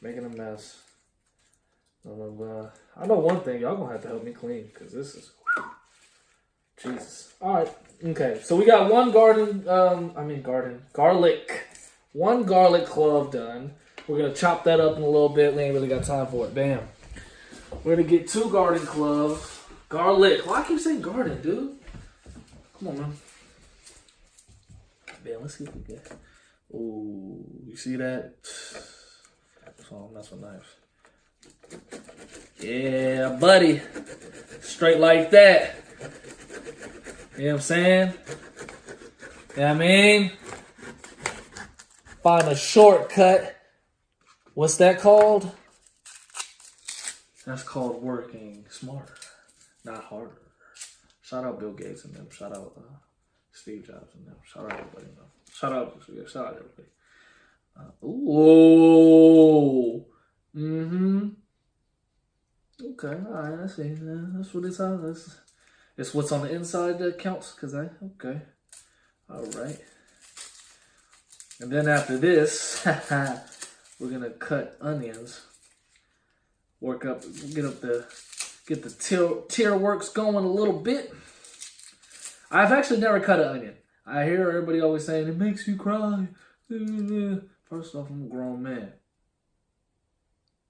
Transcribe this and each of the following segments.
Making a mess. I know one thing. Y'all gonna have to help me clean because this is Jesus. All right. Okay. So we got one garlic. One garlic clove done. We're gonna chop that up in a little bit. We ain't really got time for it. Bam. We're gonna get 2 garden cloves. Garlic. Why I keep saying garden, dude? Come on, man. Bam. Let's see if we get. Ooh, you see that? Oh, that's a knife. Yeah, buddy. Straight like that. You know what I'm saying? You know what I mean? Find a shortcut. What's that called? That's called working smarter, not harder. Shout out Bill Gates and them. Shout out Steve Jobs and them. Shout out everybody. Shout out everybody. Ooh. Mm-hmm. Okay, alright, I see. That's what it's on. It's what's on the inside that counts, okay. Alright. And then after this, we're gonna cut onions. Get the tear works going a little bit. I've actually never cut an onion. I hear everybody always saying it makes you cry. First off, I'm a grown man.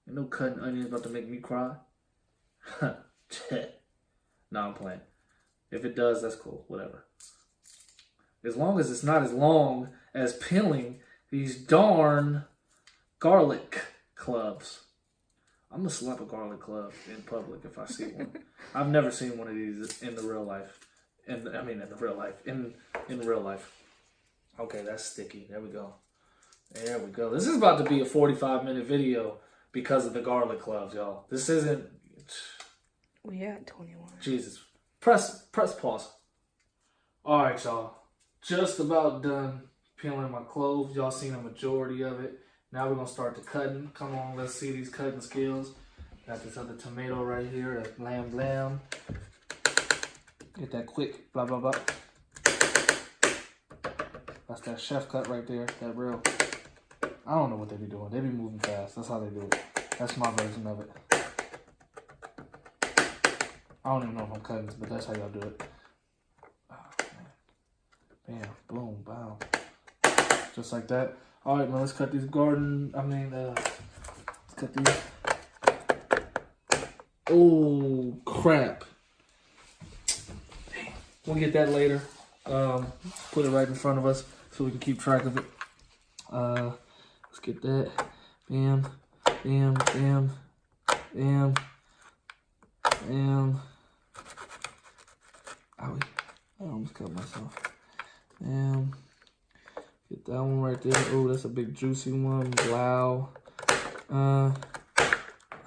Ain't no cutting onions about to make me cry. No, I'm playing. If it does, that's cool. Whatever. As long as it's not as long as peeling these darn garlic cloves. I'm gonna slap a garlic clove in public if I see one. I've never seen one of these in the real life. In real life. Okay, that's sticky. There we go. There we go. This is about to be a 45-minute video because of the garlic cloves, y'all. This isn't. We at 21. Jesus. Press pause. All right, y'all. Just about done peeling my cloves. Y'all seen a majority of it. Now we're going to start the cutting. Come on, let's see these cutting skills. Got this other tomato right here. That blam. Get that quick. Blah, blah, blah. That's that chef cut right there. That real. I don't know what they be doing. They be moving fast. That's how they do it. That's my version of it. I don't even know if I'm cutting this, but that's how y'all do it. Oh, man. Bam. Boom. Bow. Just like that. All right, man, let's cut these let's cut these. Oh, crap. We'll get that later. Put it right in front of us so we can keep track of it. Let's get that. Bam, bam, bam, bam, bam. Owie. I almost cut myself. Bam. Get that one right there. Oh, that's a big juicy one. Wow. Oh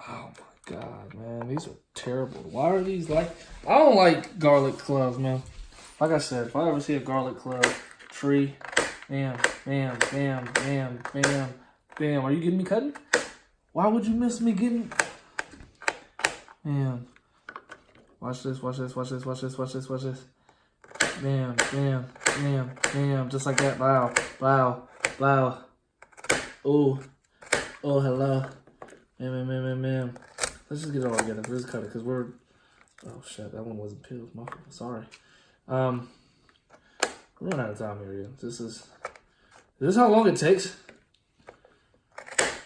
my God, man. These are terrible. Why are these like... I don't like garlic cloves, man. Like I said, if I ever see a garlic clove tree, bam, bam, bam, bam, bam, bam. Are you getting me cutting? Why would you miss me getting... Man. Watch this, watch this, watch this, watch this, watch this, watch this. Bam, bam, bam, bam. Just like that. Wow, wow, wow. Oh, oh, hello. Bam, bam, bam, bam, bam. Let's just get it all together. Let's cut it because we're... Oh, shit. That one wasn't peeled. My fault. Sorry. We're running out of time here. Is this how long it takes? Is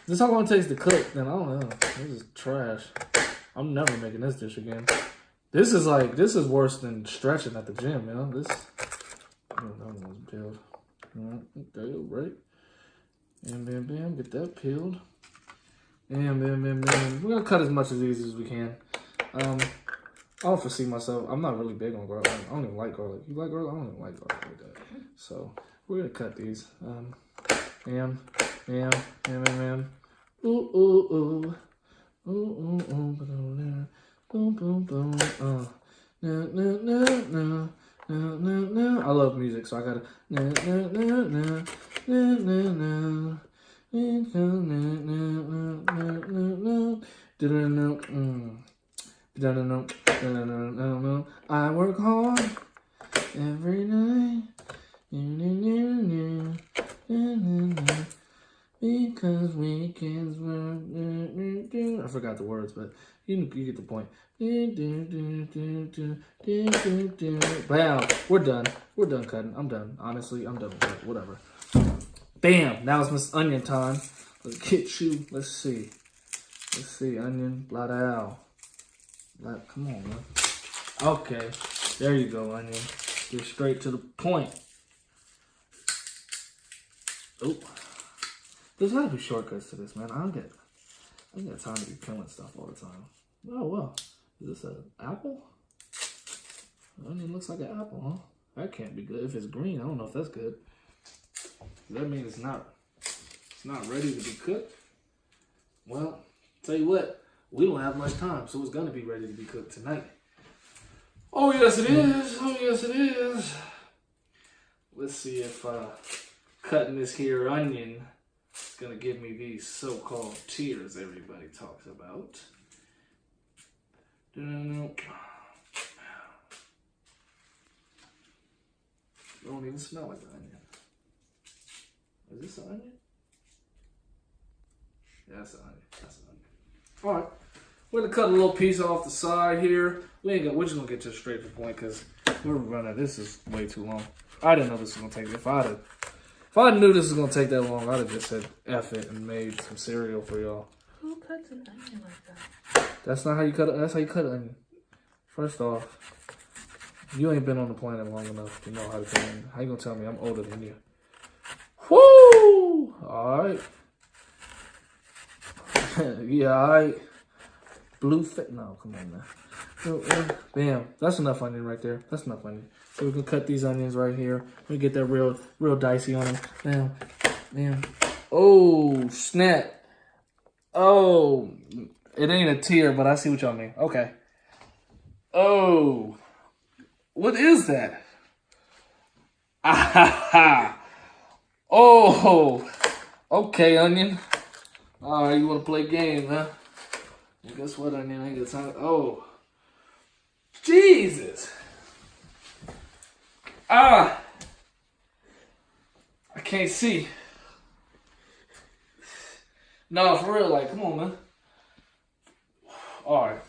this how long it takes to cook? Then I don't know. This is trash. I'm never making this dish again. This is worse than stretching at the gym, you know? I don't know, that wasn't peeled. Okay, right. Bam, bam, bam. Get that peeled. Bam, bam, bam, bam. We're gonna cut as much as easy as we can. I don't foresee myself. I'm not really big on garlic. I don't even like garlic. You like garlic? I don't even like garlic like that. So we're gonna cut these. Bam, bam, bam, bam, bam. Ooh, ooh, ooh. Ooh, ooh, ooh. Boom, boom, boom. No, no, no, no. No, no, no. I love music, so I gotta. No, no, no, no. No, no, no. I work hard every night. Because weekends were... I forgot the words, but you get the point. Bam. We're done. We're done cutting. I'm done. Honestly, I'm done with it. Whatever. Bam. Now it's Miss Onion time. Let's get you. Let's see. Let's see. Onion. Blot out. Come on, man. Okay. There you go, Onion. Get straight to the point. Oh. There's gotta be shortcuts to this, man. I don't get time to be killing stuff all the time. Oh, well. Is this an apple? Onion looks like an apple, huh? That can't be good. If it's green, I don't know if that's good. Does that mean it's not ready to be cooked? Well, tell you what, we don't have much time, so it's gonna be ready to be cooked tonight. Oh yes it is. Oh yes it is. Let's see if cutting this here onion is gonna give me these so-called tears everybody talks about. It don't even smell like the onion. Is this an onion? Yeah, that's an onion. That's an onion. Alright. We're gonna cut a little piece off the side here. We're just gonna get to straight to the point because we're running. This is way too long. I didn't know this was gonna take. If I knew this was gonna take that long, I'd have just said F it and made some cereal for y'all. Who cuts an onion like that? That's not how you cut it. That's how you cut an onion. First off, you ain't been on the planet long enough to know how to cut an onion. How you gonna tell me I'm older than you? Woo! Alright. Yeah, alright. Blue fit. No, come on, man. Bam. That's enough onion right there. That's enough onion. So we can cut these onions right here. We get that real dicey on them. Bam. Bam. Oh, snap. Oh. It ain't a tear, but I see what y'all mean. Okay. Oh. What is that? Ah ha ha. Oh. Okay, onion. Alright, you want to play game, huh? Well, guess what, onion? I ain't got time. Oh. Jesus. Ah. I can't see. No, for real, like, come on, man. Alright.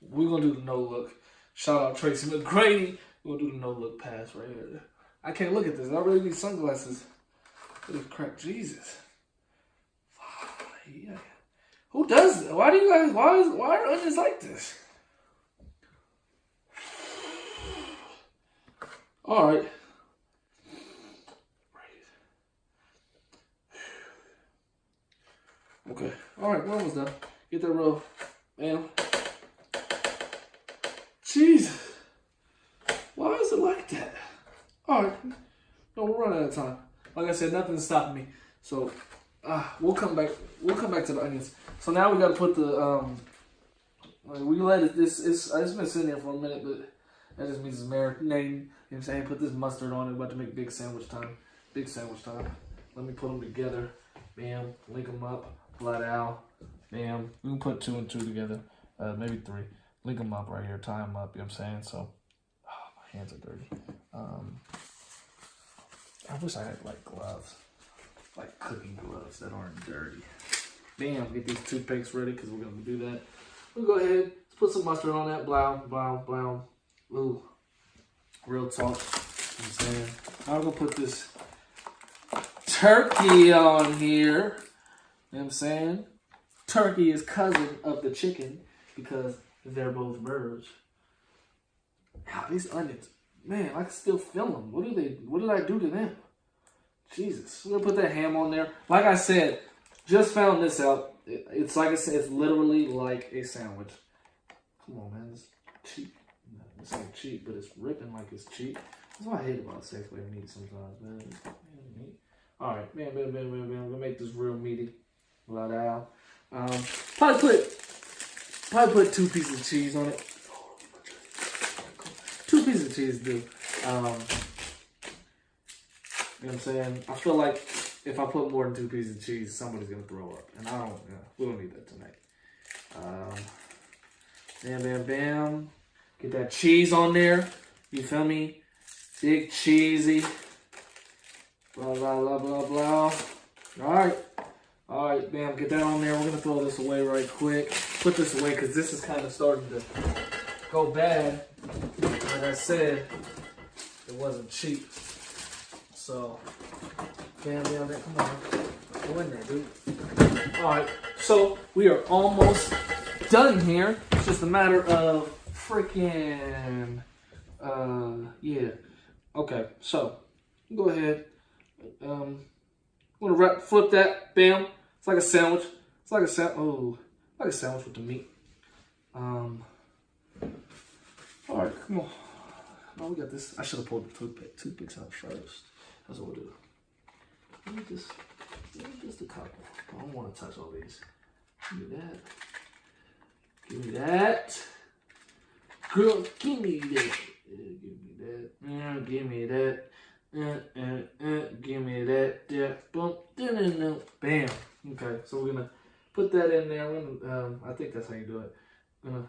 We're gonna do the no look. Shout out Tracy McGrady. We're gonna do the no look pass right here. I can't look at this. I really need sunglasses. Holy crap, Jesus. Yeah. Who does this? Why are onions like this? Alright. Okay. Alright, we're almost done. Get that roll. Bam. Jesus. Why is it like that? Alright. No, we're running out of time. Like I said, nothing's stopping me. So we'll come back to the onions. So now we gotta put the we let it it's been sitting there for a minute, but that just means it's marinating. You know what I'm saying? Put this mustard on it. About to make big sandwich time. Big sandwich time. Let me put them together. Bam. Link them up. Flat out. Bam. We can put 2 and 2 together. Maybe 3. Link them up right here. Tie them up. You know what I'm saying? So, my hands are dirty. I wish I had like gloves. Like cooking gloves that aren't dirty. Bam. Get these toothpicks ready because we're going to do that. We'll go ahead. Let's put some mustard on that. Blow, blow, blow. Ooh. Real talk. You know what I'm saying? I'm going to put this turkey on here. You know what I'm saying? Turkey is cousin of the chicken because they're both birds. Wow, these onions. Man, I can still feel them. What did I do to them? Jesus. We're going to put that ham on there. Like I said, just found this out. It's like I said, it's literally like a sandwich. Come on, man. It's cheap. This ain't cheap, but it's ripping like it's cheap. That's what I hate about Safeway meat sometimes, man. Meat. Alright, bam, bam, bam, bam, bam. I'm gonna make this real meaty. Blood out. Probably put 2 pieces of cheese on it. 2 pieces of cheese, dude. You know what I'm saying? I feel like if I put more than 2 pieces of cheese, somebody's gonna throw up. And we don't need that tonight. Bam, bam, bam. Get that cheese on there. You feel me? Big cheesy. Blah, blah, blah, blah, blah. All right, bam, get that on there. We're gonna throw this away right quick. Put this away because this is kind of starting to go bad. Like I said, it wasn't cheap. So, bam, come on. Go in there, dude. All right, so we are almost done here. It's just a matter of freaking, yeah. Okay, so go ahead. I'm gonna flip that. Bam. It's like a sandwich. It's like a like a sandwich with the meat. All right, come on. Oh, we got this. I should have pulled the toothpicks out first. That's what we'll do. Let me just a couple. I don't want to touch all these. Give me that. Give me that. Girl, give me that. Give me that. Give me that. Give me that. Yeah. Boom. Bam. Okay, so we're gonna put that in there. I think that's how you do it. Gonna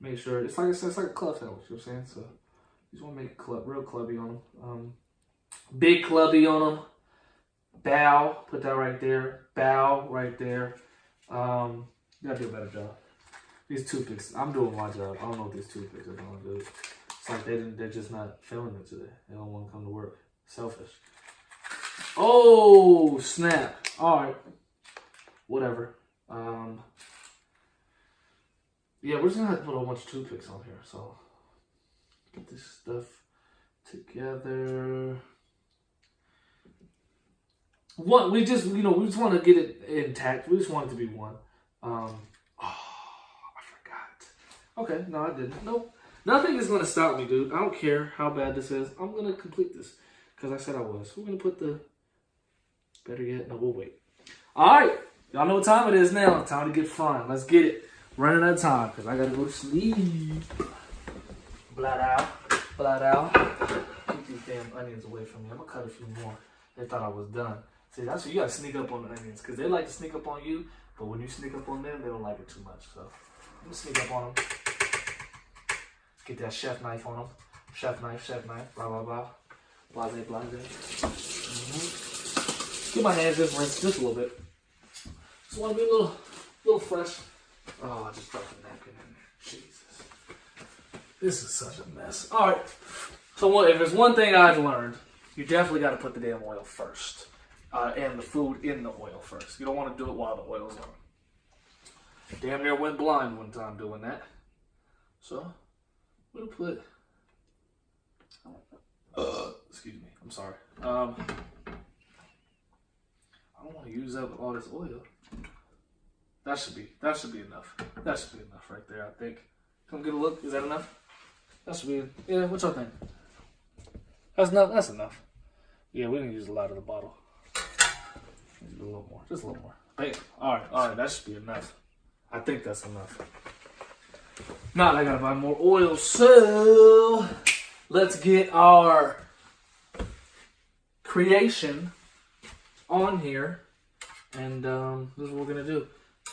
make sure it's like a club sandwich. You know what I'm saying? So you just want to make it real clubby on them. Big clubby on them. Bow. Put that right there. Bow right there. You gotta do a better job. These toothpicks. I'm doing my job. I don't know what these toothpicks are gonna do. It's like they're just not feeling it today. They don't want to come to work. Selfish. Oh, snap. All right. Whatever. Yeah, we're just going to have to put a whole bunch of toothpicks on here. So, get this stuff together. We just want to get it intact. We just want it to be one. I forgot. Okay, no, I didn't. Nope. Nothing is going to stop me, dude. I don't care how bad this is. I'm going to complete this because I said I was. We're going to put the... Better yet, no, we'll wait. All right. Y'all know what time it is now. Time to get fun. Let's get it. Running out of time because I got to go to sleep. Blood out. Keep these damn onions away from me. I'm going to cut a few more. They thought I was done. See, that's what you got to sneak up on the onions because they like to sneak up on you, but when you sneak up on them, they don't like it too much. So I'm going to sneak up on them. Get that chef knife on them. Chef knife. Blah, blah, blah. Blase. Get my hands just rinsed just a little bit. Just want to be a little fresh. Oh, I just dropped the napkin in there. Jesus. This is such a mess. All right. So if there's one thing I've learned, you definitely got to put the damn oil first. And the food in the oil first. You don't want to do it while the oil's on. Damn near went blind one time doing that. So, we'll put... excuse me. I'm sorry. I don't want to use up all this oil. That should be enough. That should be enough right there, I think. Come get a look. Is that enough? That should be, yeah, what y'all think? That's enough. Yeah, we didn't use a lot of the bottle. Use a little more, just a little more. Bam. All right, that should be enough. I think that's enough. Now I gotta buy more oil, so let's get our creation on here, and this is what we're gonna do.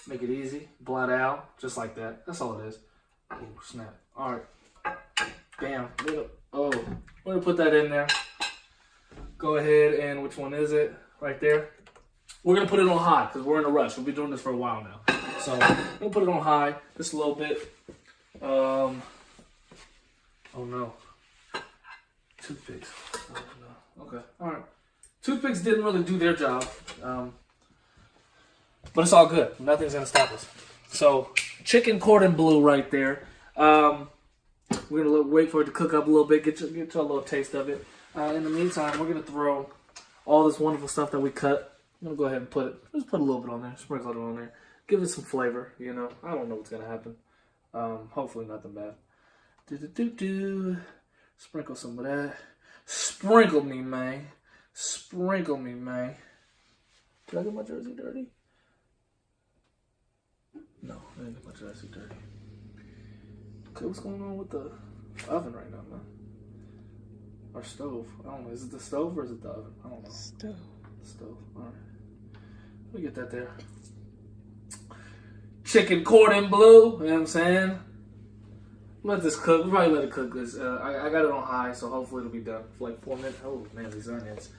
Make it easy, blot out, just like that. That's all it is. Oh, snap. All right. Bam. Oh, we're gonna put that in there. Go ahead and which one is it? Right there. We're gonna put it on high because we're in a rush. We've been doing this for a while now. So we're gonna put it on high just a little bit. Oh no. Toothpicks. Oh no. Okay. All right. Toothpicks didn't really do their job. But it's all good. Nothing's gonna stop us. So chicken cordon bleu right there. We're gonna wait for it to cook up a little bit, get you a little taste of it. In the meantime, we're gonna throw all this wonderful stuff that we cut. I'm gonna go ahead and just put a little bit on there, sprinkle it on there, give it some flavor. You know, I don't know what's gonna happen. Hopefully nothing bad. Sprinkle some of that. Sprinkle me, man. Sprinkle me, man. Did I get my jersey dirty? No, I didn't get my jersey dirty. Okay, what's going on with the oven right now, man? Or stove? I don't know. Is it the stove or is it the oven? I don't know. Stove. Stove. All right. Let me get that there. Chicken cordon bleu. You know what I'm saying? Let this cook. We'll probably let it cook because I got it on high, so hopefully it'll be done for like 4 minutes. Oh man, these onions.